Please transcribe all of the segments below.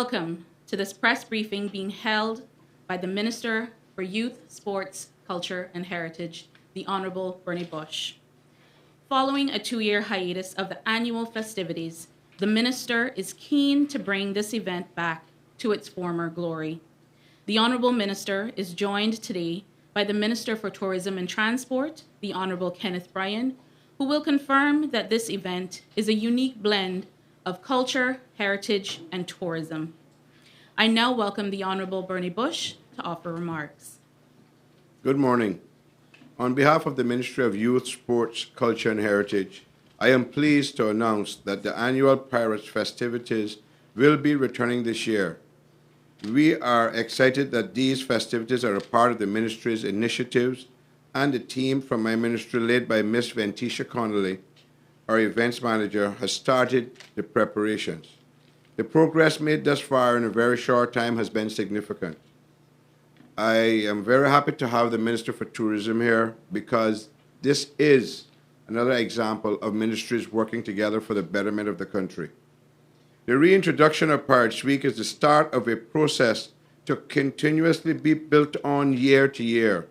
Welcome to this press briefing being held by the Minister for Youth, Sports, Culture and Heritage, the Honourable Bernie Bush. Following a 2-year hiatus of the annual festivities, the Minister is keen to bring this event back to its former glory. The Honourable Minister is joined today by the Minister for Tourism and Transport, the Honourable Kenneth Bryan, who will confirm that this event is a unique blend of culture, heritage, and tourism. I now welcome the Honourable Bernie Bush to offer remarks. Good morning. On behalf of the Ministry of Youth, Sports, Culture and Heritage, I am pleased to announce that the annual Pirates Festivities will be returning this year. We are excited that these festivities are a part of the Ministry's initiatives, and the team from my ministry, led by Ms. Ventisha Connolly, our events manager, has started the preparations. The progress made thus far in a very short time has been significant. I am very happy to have the Minister for Tourism here because this is another example of ministries working together for the betterment of the country. The reintroduction of Pirates Week is the start of a process to continuously be built on year to year.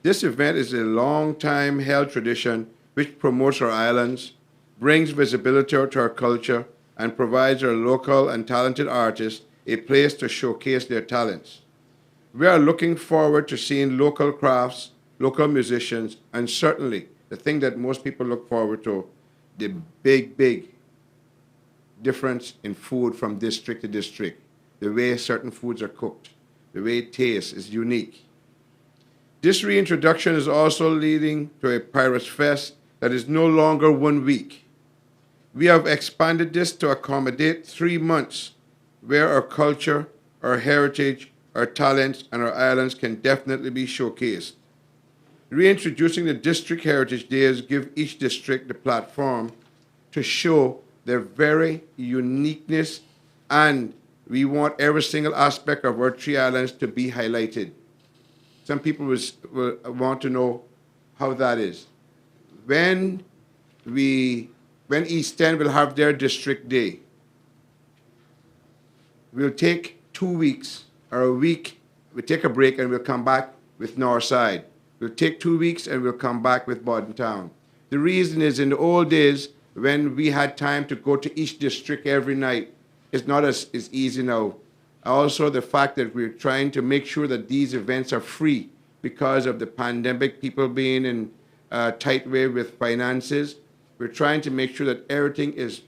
This event is a long-time held tradition which promotes our islands, brings visibility to our culture, and provides our local and talented artists a place to showcase their talents. We are looking forward to seeing local crafts, local musicians, and certainly the thing that most people look forward to, the big difference in food from district to district. The way certain foods are cooked, the way it tastes is unique. This reintroduction is also leading to a Pirates Fest that is no longer 1 week. We have expanded this to accommodate 3 months where our culture, our heritage, our talents, and our islands can definitely be showcased. Reintroducing the District Heritage Days give each district the platform to show their very uniqueness, and we want every single aspect of our 3 islands to be highlighted. Some people will want to know how that is. When East End will have their district day, we'll take 2 weeks or a week, we'll take a break and we'll come back with Northside. We'll take 2 weeks and we'll come back with Bordentown. The reason is in the old days, when we had time to go to each district every night, it's not as easy now. Also, the fact that we're trying to make sure that these events are free because of the pandemic, people being in a tight way with finances. We're trying to make sure that everything is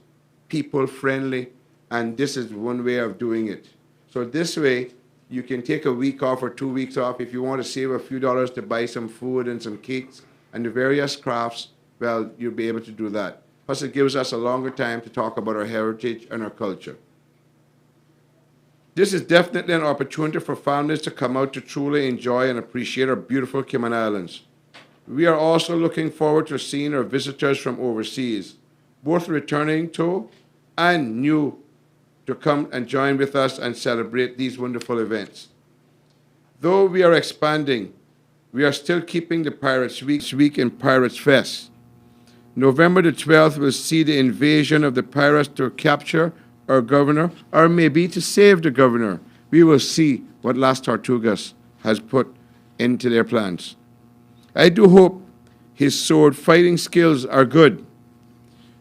people-friendly, and this is one way of doing it. So this way, you can take a week off or 2 weeks off. If you want to save a few dollars to buy some food and some cakes and the various crafts, well, you'll be able to do that. Plus, it gives us a longer time to talk about our heritage and our culture. This is definitely an opportunity for families to come out to truly enjoy and appreciate our beautiful Cayman Islands. We are also looking forward to seeing our visitors from overseas, both returning to and new, to come and join with us and celebrate these wonderful events. Though we are expanding, we are still keeping the Pirates Week and Pirates Fest. November the 12th will see the invasion of the pirates to capture our governor, or maybe to save the governor. We will see what Las Tortugas has put into their plans. I do hope his sword fighting skills are good.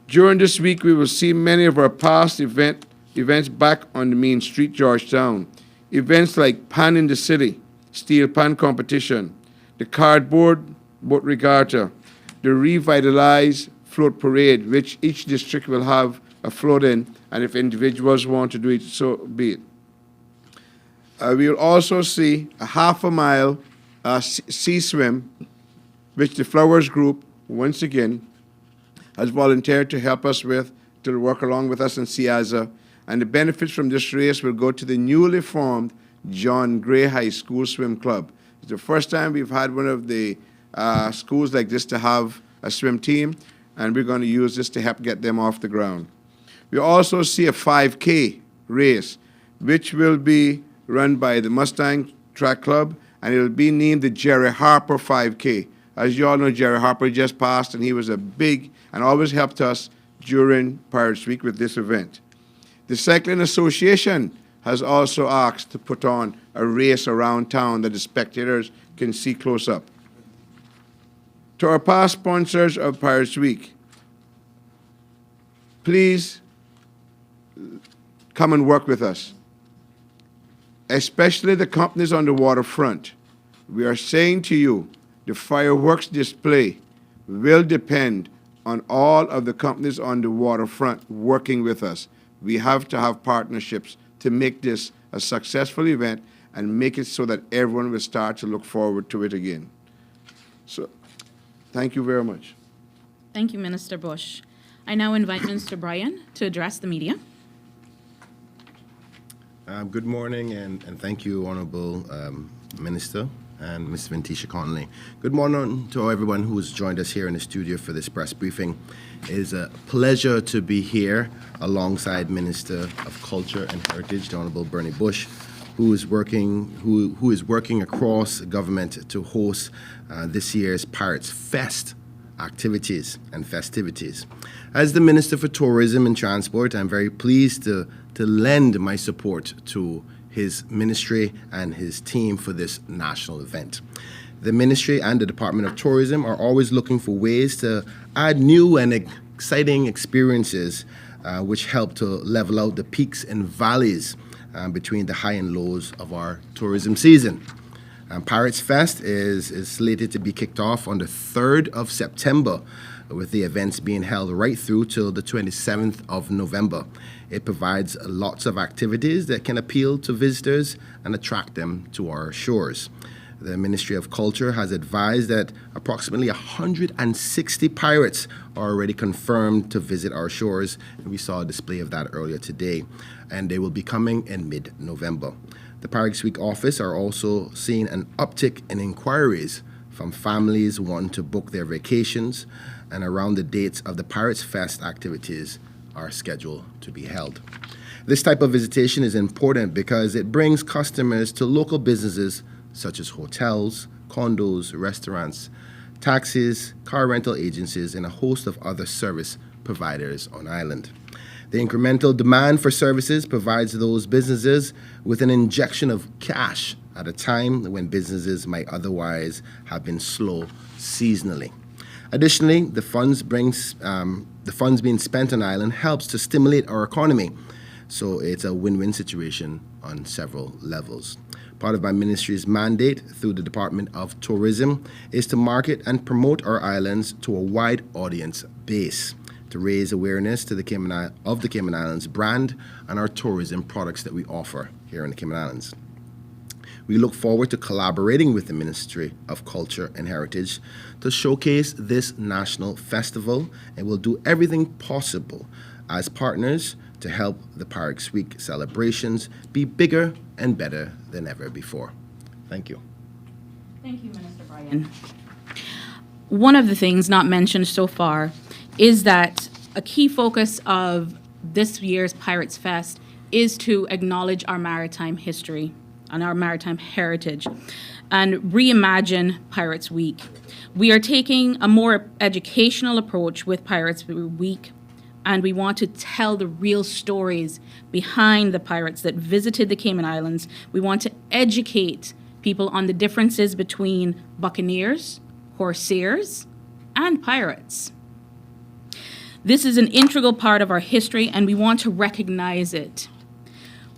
During this week, we will see many of our past events back on the main street, Georgetown. Events like Pan in the City, Steel Pan Competition, the Cardboard Boat Regatta, the revitalized float parade, which each district will have a float in, and if individuals want to do it, so be it. We will also see a half-a-mile sea swim, which the Flowers Group, once again, has volunteered to help us with, to work along with us in CIAZA. And the benefits from this race will go to the newly formed John Gray High School Swim Club. It's the first time we've had one of the schools like this to have a swim team, and we're going to use this to help get them off the ground. We also see a 5K race, which will be run by the Mustang Track Club, and it will be named the Jerry Harper 5K. As you all know, Jerry Harper just passed, and he was a big and always helped us during Pirates Week with this event. The Cycling Association has also asked to put on a race around town that the spectators can see close up. To our past sponsors of Pirates Week, please come and work with us, especially the companies on the waterfront. We are saying to you, the fireworks display will depend on all of the companies on the waterfront working with us. We have to have partnerships to make this a successful event and make it so that everyone will start to look forward to it again. So, thank you very much. Thank you, Minister Bush. I now invite Minister Bryan to address the media. Good morning, and thank you, Honourable Minister and Ms. Vintisha Connolly. Good morning to everyone who has joined us here in the studio for this press briefing. It is a pleasure to be here alongside Minister of Culture and Heritage, the Honourable Bernie Bush, who is working across government to host this year's Pirates Fest activities and festivities. As the Minister for Tourism and Transport, I'm very pleased to lend my support to his ministry and his team for this national event. The ministry and the Department of Tourism are always looking for ways to add new and exciting experiences which help to level out the peaks and valleys between the high and lows of our tourism season. Pirates Fest is slated to be kicked off on the 3rd of September, with the events being held right through till the 27th of November. It provides lots of activities that can appeal to visitors and attract them to our shores. The Ministry of Culture has advised that approximately 160 pirates are already confirmed to visit our shores, and we saw a display of that earlier today, and they will be coming in mid-November. The Pirates Week office are also seeing an uptick in inquiries from families wanting to book their vacations, and around the dates of the Pirates Fest activities are scheduled to be held. This type of visitation is important because it brings customers to local businesses such as hotels, condos, restaurants, taxis, car rental agencies, and a host of other service providers on island. The incremental demand for services provides those businesses with an injection of cash at a time when businesses might otherwise have been slow seasonally. Additionally, the funds being spent on island helps to stimulate our economy, so it's a win-win situation on several levels. Part of my ministry's mandate through the Department of Tourism is to market and promote our islands to a wide audience base, to raise awareness to the Cayman Islands brand and our tourism products that we offer here in the Cayman Islands. We look forward to collaborating with the Ministry of Culture and Heritage to showcase this national festival, and will do everything possible as partners to help the Pirates Week celebrations be bigger and better than ever before. Thank you. Thank you, Minister Bryan. One of the things not mentioned so far is that a key focus of this year's Pirates Fest is to acknowledge our maritime history and our maritime heritage and reimagine Pirates Week. We are taking a more educational approach with Pirates Week, and we want to tell the real stories behind the pirates that visited the Cayman Islands. We want to educate people on the differences between buccaneers, corsairs, and pirates. This is an integral part of our history, and we want to recognize it.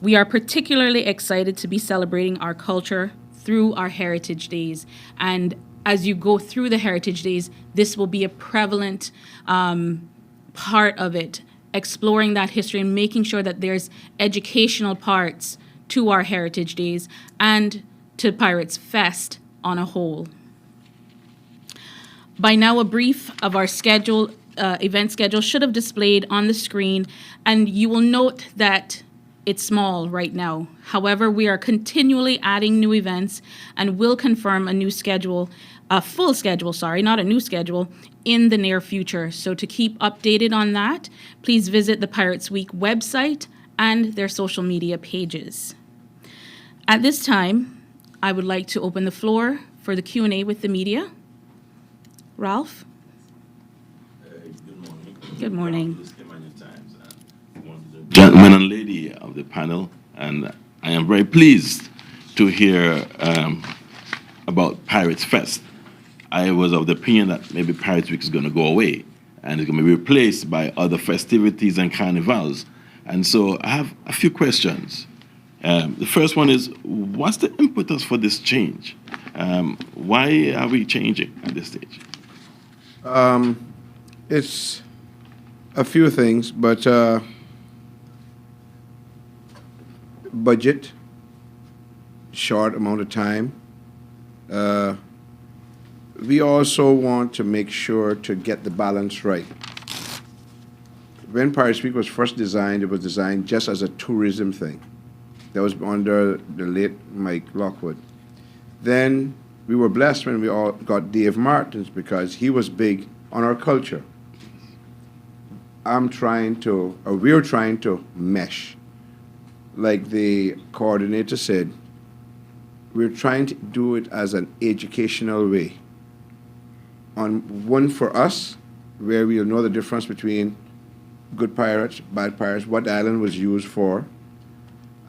We are particularly excited to be celebrating our culture through our Heritage Days. And as you go through the Heritage Days, this will be a prevalent part of it, exploring that history and making sure that there's educational parts to our Heritage Days and to Pirates Fest on a whole. By now, a brief of our event schedule should have displayed on the screen, and you will note that it's small right now. However, we are continually adding new events and will confirm a full schedule, not a new schedule, in the near future. So to keep updated on that, please visit the Pirates Week website and their social media pages. At this time, I would like to open the floor for the Q&A with the media. Ralph? Good morning. Good morning. This Cayman Times. Gentlemen and lady of the panel, and I am very pleased to hear about Pirates Fest. I was of the opinion that maybe Pirates Week is going to go away and it's going to be replaced by other festivities and carnivals. And so I have a few questions. The first one is, what's the impetus for this change? Why are we changing at this stage? It's a few things, but budget, short amount of time. We also want to make sure to get the balance right. When Pirates Week was first designed, it was designed just as a tourism thing. That was under the late Mike Lockwood. Then we were blessed when we all got Dave Martins because he was big on our culture. We're trying to mesh. Like the coordinator said, we're trying to do it as an educational way. One for us, where we'll know the difference between good pirates, bad pirates, what the island was used for.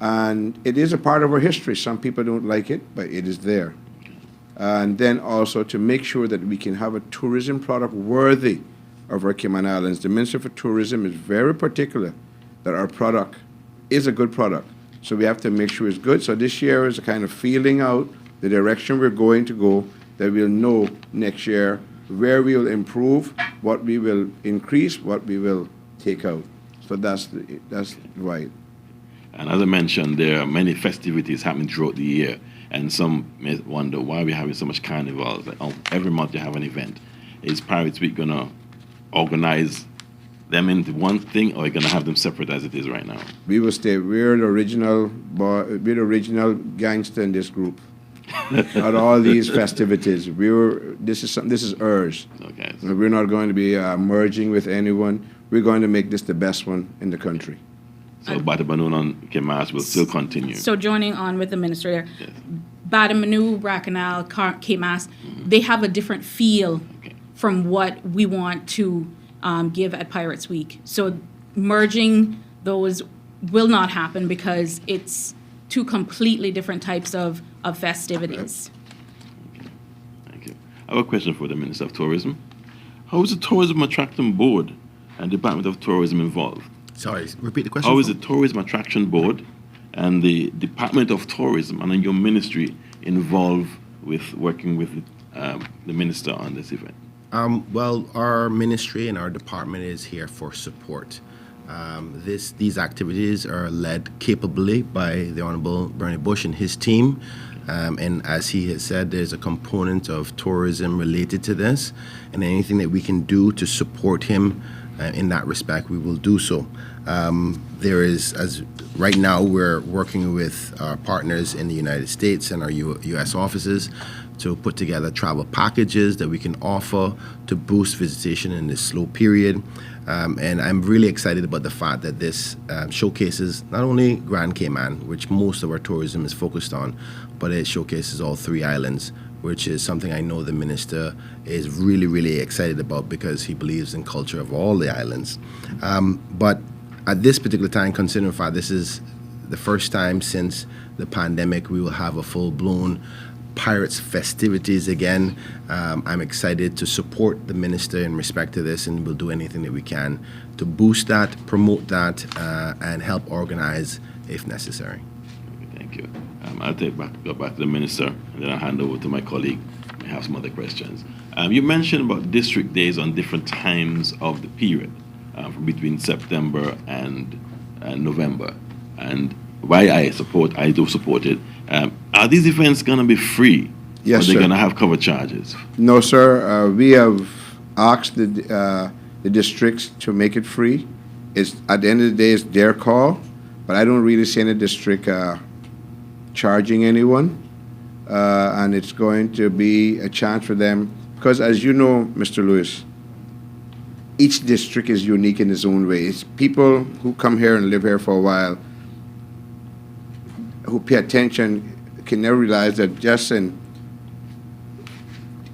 And it is a part of our history. Some people don't like it, but it is there. And then also to make sure that we can have a tourism product worthy of our Cayman Islands. The Minister for Tourism is very particular that our product is a good product. So we have to make sure it's good. So this year is a kind of feeling out the direction we're going to go, that we'll know next year where we will improve, what we will increase, what we will take out. So that's right. And as I mentioned, there are many festivities happening throughout the year, and some may wonder why we're having so much carnivals. Like, every month you have an event. Is Pirates Week going to organize them into one thing, or are you going to have them separate as it is right now? We will stay. We're the original gangster in this group. At all these festivities, this is ours. Okay. We're not going to be merging with anyone. We're going to make this the best one in the country. So Batabanoon on Kemas will still continue. So joining on with the minister there, Yes. Badamanu, Bracanal, Kmas, they have a different feel from what we want to give at Pirates Week. So merging those will not happen because it's two completely different types of festivities. Thank you. I have a question for the Minister of Tourism. How is the Tourism Attraction Board and Department of Tourism involved? Sorry, repeat the question. How is the Tourism Attraction Board and the Department of Tourism and your ministry involved with working with the minister on this event? Well, our ministry and our department is here for support. These activities are led capably by the Honorable Bernie Bush and his team. And as he has said, there's a component of tourism related to this, and anything that we can do to support him in that respect, we will do so. Right now, we're working with our partners in the United States and our U.S. offices to put together travel packages that we can offer to boost visitation in this slow period. And I'm really excited about the fact that this showcases not only Grand Cayman, which most of our tourism is focused on, but it showcases all three islands, which is something I know the minister is really, really excited about because he believes in culture of all the islands. But at this particular time, considering the fact this is the first time since the pandemic we will have a full-blown Pirates festivities again, I'm excited to support the minister in respect to this, and we'll do anything that we can to boost that, promote that, and help organize if necessary. Thank you. I'll go back to the minister, and then I'll hand over to my colleague. I have some other questions. You mentioned about district days on different times of the period, from between September and November, and why I do support it. Are these events going to be free? Yes, or are they sir. going to have cover charges? No, sir. We have asked the districts to make it free. It's at the end of the day, it's their call, but I don't really see any district charging anyone, and it's going to be a chance for them because, as you know, Mr. Lewis, each district is unique in its own way. It's people who come here and live here for a while who pay attention can never realize that just in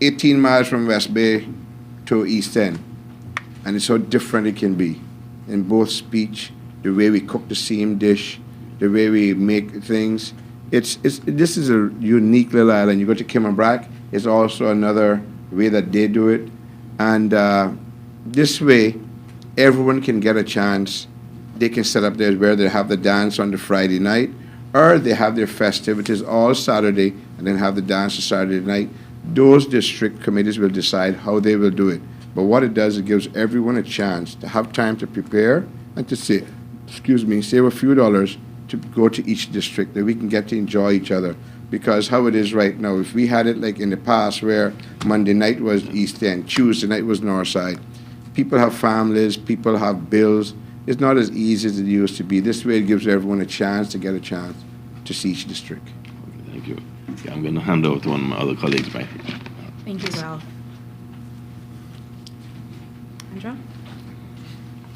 18 miles from West Bay to East End, and it's how different it can be in both speech, the way we cook the same dish, the way we make things. This is a unique little island. You go to Cayman, it's also another way that they do it. And this way, everyone can get a chance. They can set up there where they have the dance on the Friday night, or they have their festivities all Saturday and then have the dance on Saturday night. Those district committees will decide how they will do it. But what it does, it gives everyone a chance to have time to prepare and to save a few dollars to go to each district, that we can get to enjoy each other. Because how it is right now, if we had it like in the past where Monday night was East End, Tuesday night was North Side, people have families, people have bills. It's not as easy as it used to be. This way it gives everyone a chance to see each district. Okay, thank you. Yeah, I'm going to hand over to one of my other colleagues right here. Thank you, Ralph. Andra?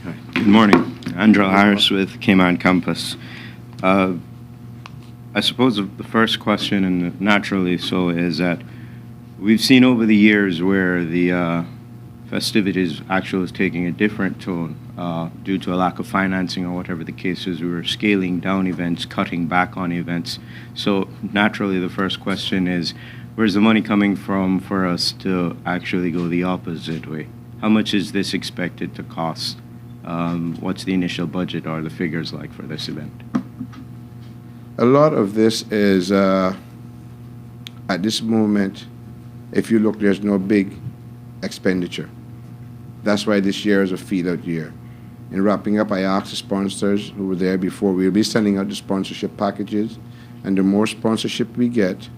Hi. Good morning. Andrew Harris with Cayman Campus. I suppose the first question, and naturally so, is that we've seen over the years where the festivities actually is taking a different tone due to a lack of financing or whatever the case is. We were scaling down events, cutting back on events. So naturally the first question is, where's the money coming from for us to actually go the opposite way? How much is this expected to cost? What's the initial budget or the figures like for this event? A lot of this is, at this moment, if you look, there's no big expenditure. That's why this year is a feed-out year. In wrapping up, I asked the sponsors who were there before, we'll be sending out the sponsorship packages, and the more sponsorship we get,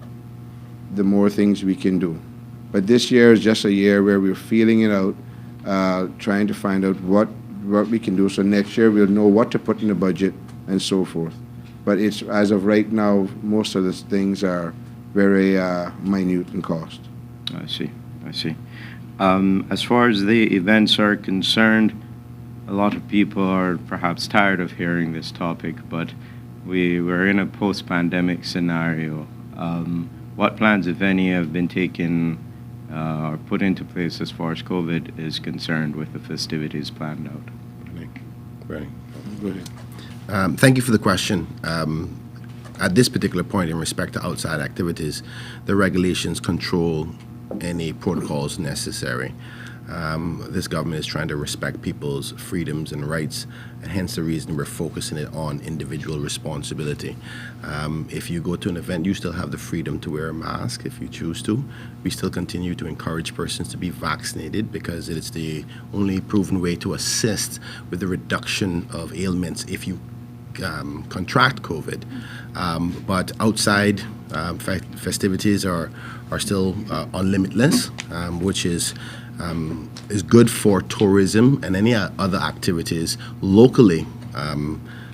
the more things we can do. But this year is just a year where we're feeling it out, trying to find out what we can do. So next year we'll know what to put in the budget and so forth. But it's, as of right now, most of the things are very minute in cost. I see. As far as the events are concerned, a lot of people are perhaps tired of hearing this topic, but we're in a post-pandemic scenario. What plans, if any, have been taken or put into place as far as COVID is concerned with the festivities planned out? Right. Go ahead. Thank you for the question. At this particular point, in respect to outside activities, the regulations control any protocols necessary. This government is trying to respect people's freedoms and rights, and hence the reason we're focusing it on individual responsibility. If you go to an event, you still have the freedom to wear a mask if you choose to. We still continue to encourage persons to be vaccinated because it is the only proven way to assist with the reduction of ailments if you contract COVID. But outside festivities are still on limitless, which is good for tourism and any other activities locally.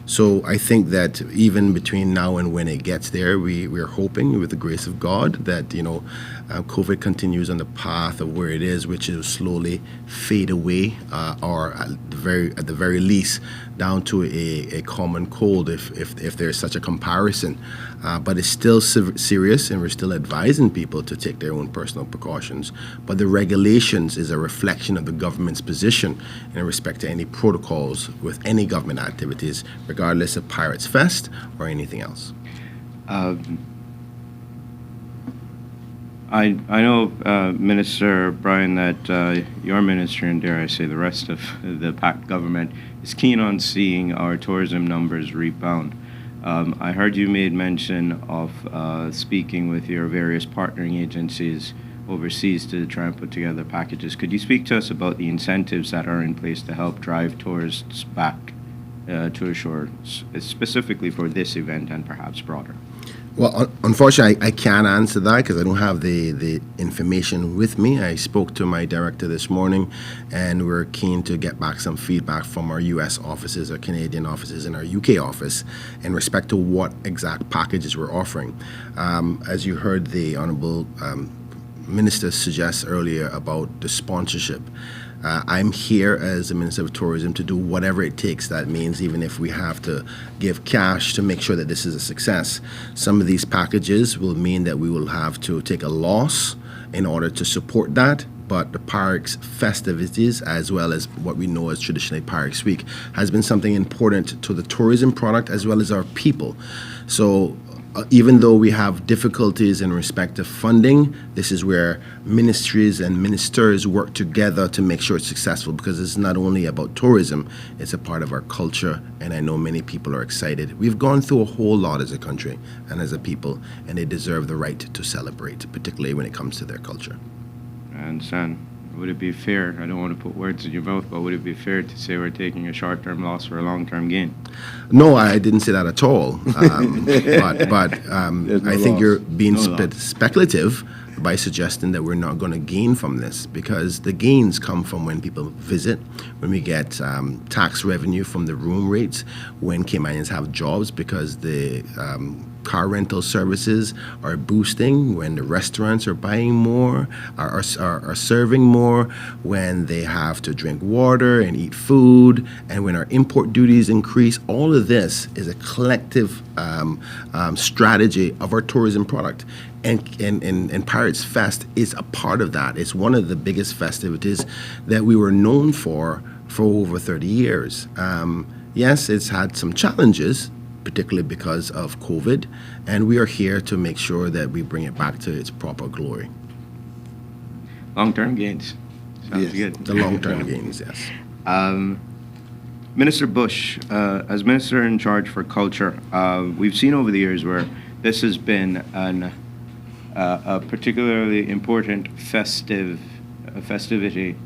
So I think that even between now and when it gets there, we're hoping, with the grace of God, that COVID continues on the path of where it is, which is slowly fade away, or at the very least down to a common cold, if there's such a comparison. But it's still serious, and we're still advising people to take their own personal precautions. But the regulations is a reflection of the government's position in respect to any protocols with any government activities, regardless of Pirates Fest or anything else. I know, Minister Brian, that your ministry, and dare I say the rest of the PAC government, is keen on seeing our tourism numbers rebound. I heard you made mention of speaking with your various partnering agencies overseas to try and put together packages. Could you speak to us about the incentives that are in place to help drive tourists back to ashore, specifically for this event and perhaps broader? Well, unfortunately, I can't answer that because I don't have the information with me. I spoke to my director this morning, and we're keen to get back some feedback from our U.S. offices, our Canadian offices, and our U.K. office in respect to what exact packages we're offering. As you heard the Honourable Minister suggest earlier about the sponsorship, I'm here as the Minister of Tourism to do whatever it takes. That means even if we have to give cash to make sure that this is a success. Some of these packages will mean that we will have to take a loss in order to support that, but the Pirates Festivities, as well as what we know as traditionally Pirates Week, has been something important to the tourism product as well as our people. So even though we have difficulties in respect to funding, this is where ministries and ministers work together to make sure it's successful, because it's not only about tourism, it's a part of our culture, and I know many people are excited. We've gone through a whole lot as a country and as a people, and they deserve the right to celebrate, particularly when it comes to their culture. I understand. Would it be fair, I don't want to put words in your mouth, but would it be fair to say we're taking a short-term loss for a long-term gain? No, I didn't say that at all. But I think you're being speculative by suggesting that we're not going to gain from this, because the gains come from when people visit, when we get tax revenue from the room rates, when Caymanians have jobs because the car rental services are boosting, when the restaurants are buying more, are serving more, when they have to drink water and eat food, and when our import duties increase. All of this is a collective strategy of our tourism product. And Pirates Fest is a part of that. It's one of the biggest festivities that we were known for over 30 years. Yes, it's had some challenges, particularly because of COVID, and we are here to make sure that we bring it back to its proper glory. Long-term gains. Sounds Yes. good. The long-term gains, yes. Minister Bush, as Minister in charge for culture, we've seen over the years where this has been a particularly important festivity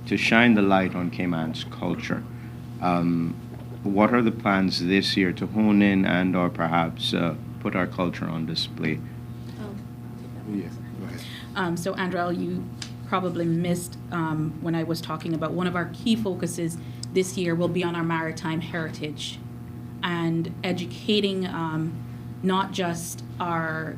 to shine the light on Cayman's culture. What are the plans this year to hone in and or perhaps put our culture on display? So, Andrel, you probably missed when I was talking about one of our key focuses this year will be on our maritime heritage and educating not just our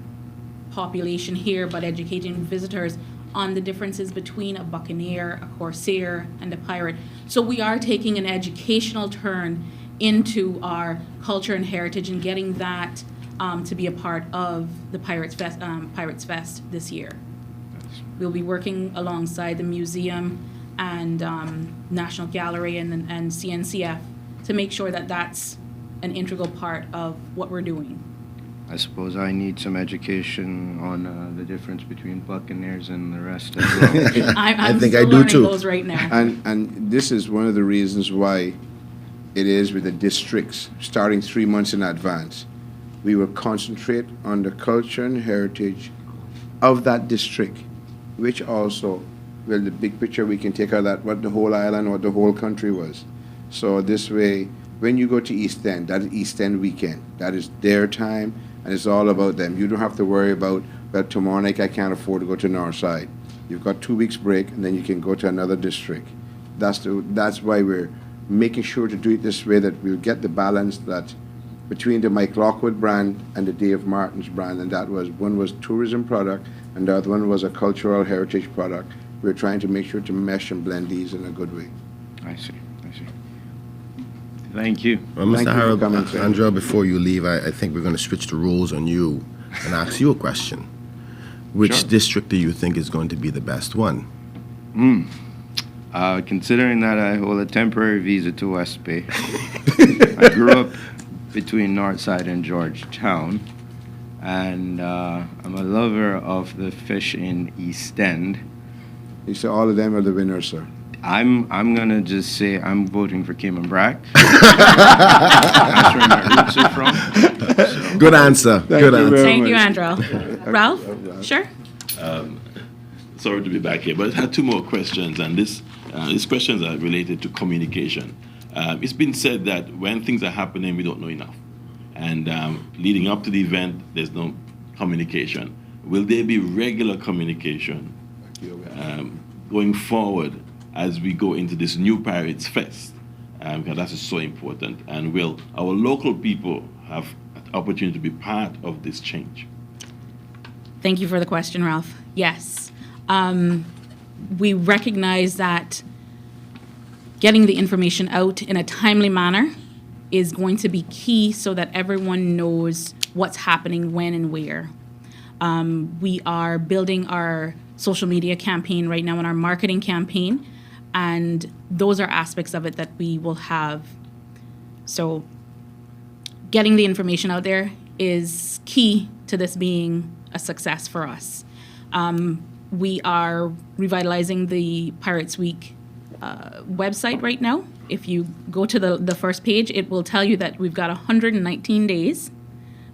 population here, but educating visitors on the differences between a buccaneer, a corsair, and a pirate. So we are taking an educational turn into our culture and heritage and getting that to be a part of the Pirates Fest this year. We'll be working alongside the museum and National Gallery and CNCF to make sure that that's an integral part of what we're doing. I suppose I need some education on the difference between buccaneers and the rest as well. I'm think still I do learning too. those right now. And this is one of the reasons why it is with the districts starting 3 months in advance. We will concentrate on the culture and heritage of that district, which also, well, the big picture we can take out of that, what the whole island or the whole country was. So this way, when you go to East End, that is East End weekend. That is their time, and it's all about them. You don't have to worry about, well, tomorrow night I can't afford to go to Northside. You've got 2 weeks break, and then you can go to another district. That's why we're making sure to do it this way, that we'll get the balance that between the Mike Lockwood brand and the Dave Martin's brand, and that was, one was tourism product, and the other one was a cultural heritage product. We're trying to make sure to mesh and blend these in a good way. I see. Thank you. Well, Thank Mr. you for Harold, coming, sir. Andrea, before you leave, I think we're going to switch the roles on you and ask you a question. Which Sure. district do you think is going to be the best one? Considering that I hold a temporary visa to West Bay, I grew up between Northside and Georgetown, and I'm a lover of the fish in East End. You say all of them are the winners, sir. I'm gonna just say I'm voting for Cayman Brack. That's where my roots are from. So, Good answer. Good you answer. very Thank you, much. Andrel. Ralph? Sure. Sorry to be back here, but I had two more questions, and these questions are related to communication. It's been said that when things are happening, we don't know enough. And leading up to the event, there's no communication. Will there be regular communication going forward as we go into this new Pirates Fest? Because that is so important. And will our local people have an opportunity to be part of this change? Thank you for the question, Ralph. Yes. We recognize that getting the information out in a timely manner is going to be key so that everyone knows what's happening when and where. We are building our social media campaign right now, in our marketing campaign. And those are aspects of it that we will have. So getting the information out there is key to this being a success for us. We are revitalizing the Pirates Week website right now. If you go to the first page, it will tell you that we've got 119 days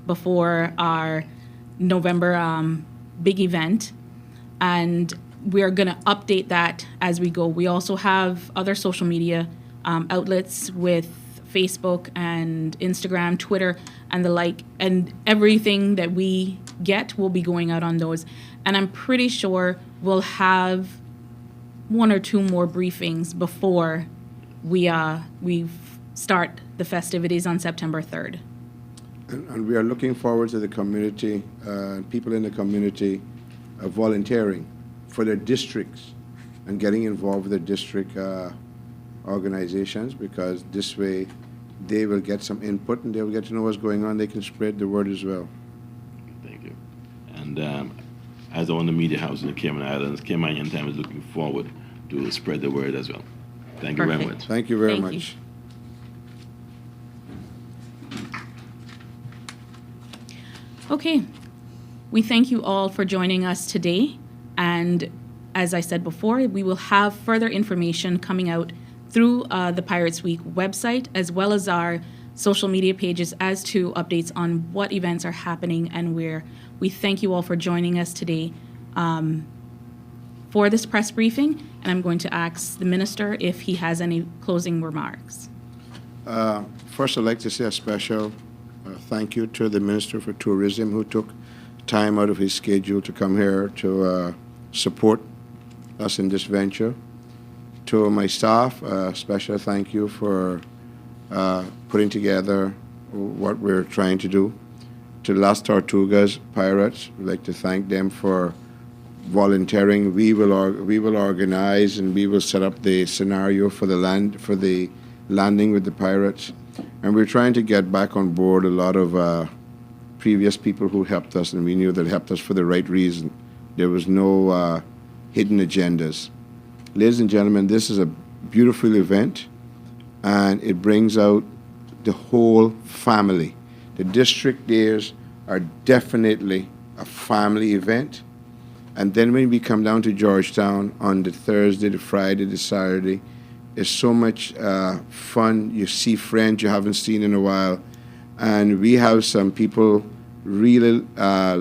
before our November big event. And we're going to update that as we go. We also have other social media outlets with Facebook and Instagram, Twitter, and the like. And everything that we get will be going out on those. And I'm pretty sure we'll have one or two more briefings before we start the festivities on September 3rd. And we are looking forward to the community, people in the community volunteering for their districts and getting involved with the district organizations, because this way they will get some input and they will get to know what's going on. They can spread the word as well. Thank you. And as I own the media house in the Cayman Islands, Caymanian Time is looking forward to spread the word as well. Thank you very Perfect. much. Thank you very Thank you. much. Okay. We thank you all for joining us today. And as I said before, we will have further information coming out through the Pirates Week website, as well as our social media pages, as to updates on what events are happening and where. We thank you all for joining us today for this press briefing. And I'm going to ask the minister if he has any closing remarks. First, I'd like to say a special thank you to the Minister for Tourism, who took time out of his schedule to come here to support us in this venture. To my staff, a special thank you for putting together what we're trying to do. To Las Tortugas Pirates, we'd like to thank them for volunteering. We will organize and we will set up the scenario for the landing with the pirates. And we're trying to get back on board a lot of previous people who helped us, and we knew that helped us for the right reason. There was no hidden agendas. Ladies and gentlemen, this is a beautiful event, and it brings out the whole family. The district days are definitely a family event. And then when we come down to Georgetown on the Thursday, the Friday, the Saturday, it's so much fun. You see friends you haven't seen in a while. And we have some people really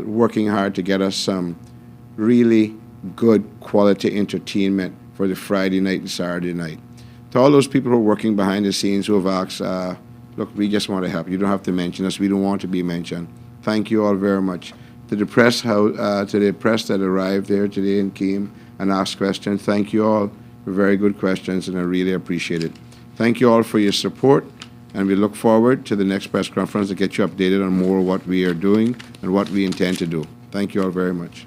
working hard to get us some really good quality entertainment for the Friday night and Saturday night. To all those people who are working behind the scenes who have asked, look, we just want to help. You don't have to mention us. We don't want to be mentioned. Thank you all very much. To the press, that arrived there today and came and asked questions, thank you all for very good questions, and I really appreciate it. Thank you all for your support, and we look forward to the next press conference to get you updated on more of what we are doing and what we intend to do. Thank you all very much.